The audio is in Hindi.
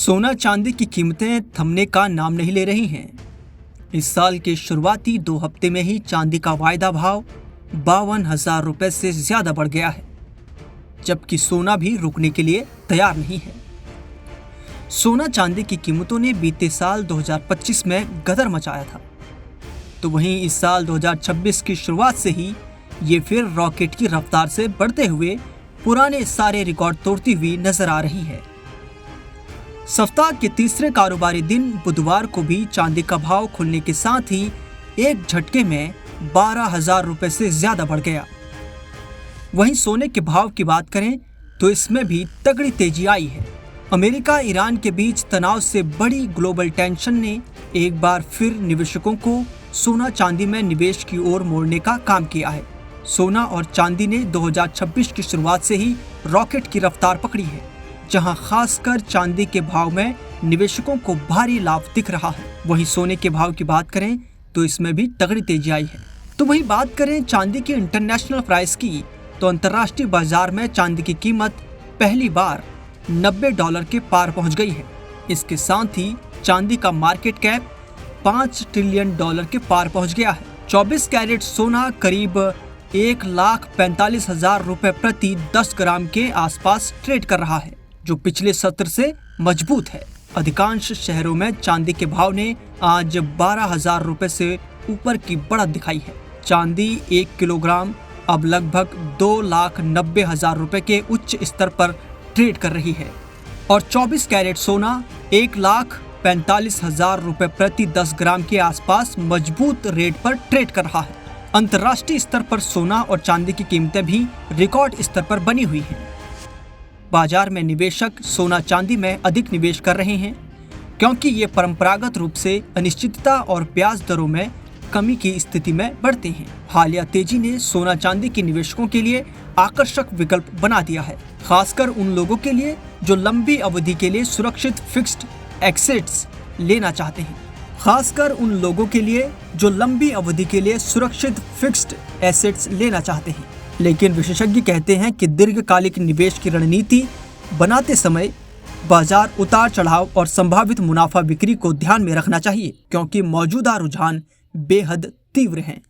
सोना चांदी की कीमतें थमने का नाम नहीं ले रही हैं। इस साल के शुरुआती 2 हफ्ते में ही चांदी का वायदा भाव 52,000 रुपए से ज्यादा बढ़ गया है, जबकि सोना भी रुकने के लिए तैयार नहीं है। सोना चांदी की कीमतों ने बीते साल 2025 में गदर मचाया था, तो वहीं इस साल 2026 की शुरुआत से ही ये फिर रॉकेट की रफ्तार से बढ़ते हुए पुराने सारे रिकॉर्ड तोड़ती हुई नजर आ रही है। सप्ताह के तीसरे कारोबारी दिन बुधवार को भी चांदी का भाव खुलने के साथ ही एक झटके में 12,000 रुपए से ज्यादा बढ़ गया। वहीं सोने के भाव की बात करें तो इसमें भी तगड़ी तेजी आई है। अमेरिका ईरान के बीच तनाव से बड़ी ग्लोबल टेंशन ने एक बार फिर निवेशकों को सोना चांदी में निवेश की ओर मोड़ने का काम किया है। सोना और चांदी ने 2026 की शुरुआत से ही रॉकेट की रफ्तार पकड़ी है, जहां खासकर चांदी के भाव में निवेशकों को भारी लाभ दिख रहा है। वहीं सोने के भाव की बात करें तो इसमें भी तगड़ी तेजी आई है। तो वहीं बात करें चांदी की इंटरनेशनल प्राइस की, तो अंतर्राष्ट्रीय बाजार में चांदी की कीमत पहली बार $90 के पार पहुंच गई है। इसके साथ ही चांदी का मार्केट कैप $5 ट्रिलियन के पार पहुंच गया है। 24 कैरेट सोना करीब 1,45,000 रुपए प्रति 10 ग्राम के आसपास ट्रेड कर रहा है, जो पिछले सत्र से मजबूत है। अधिकांश शहरों में चांदी के भाव ने आज 12,000 रुपए से ऊपर की बढ़त दिखाई है। चांदी 1 किलोग्राम अब लगभग 2,90,000 रुपए के उच्च स्तर पर ट्रेड कर रही है और 24 कैरेट सोना 1,45,000 रुपए प्रति 10 ग्राम के आसपास मजबूत रेट पर ट्रेड कर रहा है। अंतर्राष्ट्रीय स्तर पर सोना और चांदी की कीमतें भी रिकॉर्ड स्तर पर बनी हुई हैं। बाजार में निवेशक सोना चांदी में अधिक निवेश कर रहे हैं, क्योंकि ये परंपरागत रूप से अनिश्चितता और ब्याज दरों में कमी की स्थिति में बढ़ते हैं। हालिया तेजी ने सोना चांदी के निवेशकों के लिए आकर्षक विकल्प बना दिया है, खासकर उन लोगों के लिए जो लंबी अवधि के लिए सुरक्षित फिक्स्ड एसेट्स लेना चाहते हैं। लेकिन विशेषज्ञ कहते हैं कि दीर्घकालिक निवेश की रणनीति बनाते समय बाजार उतार चढ़ाव और संभावित मुनाफा बिक्री को ध्यान में रखना चाहिए, क्योंकि मौजूदा रुझान बेहद तीव्र हैं।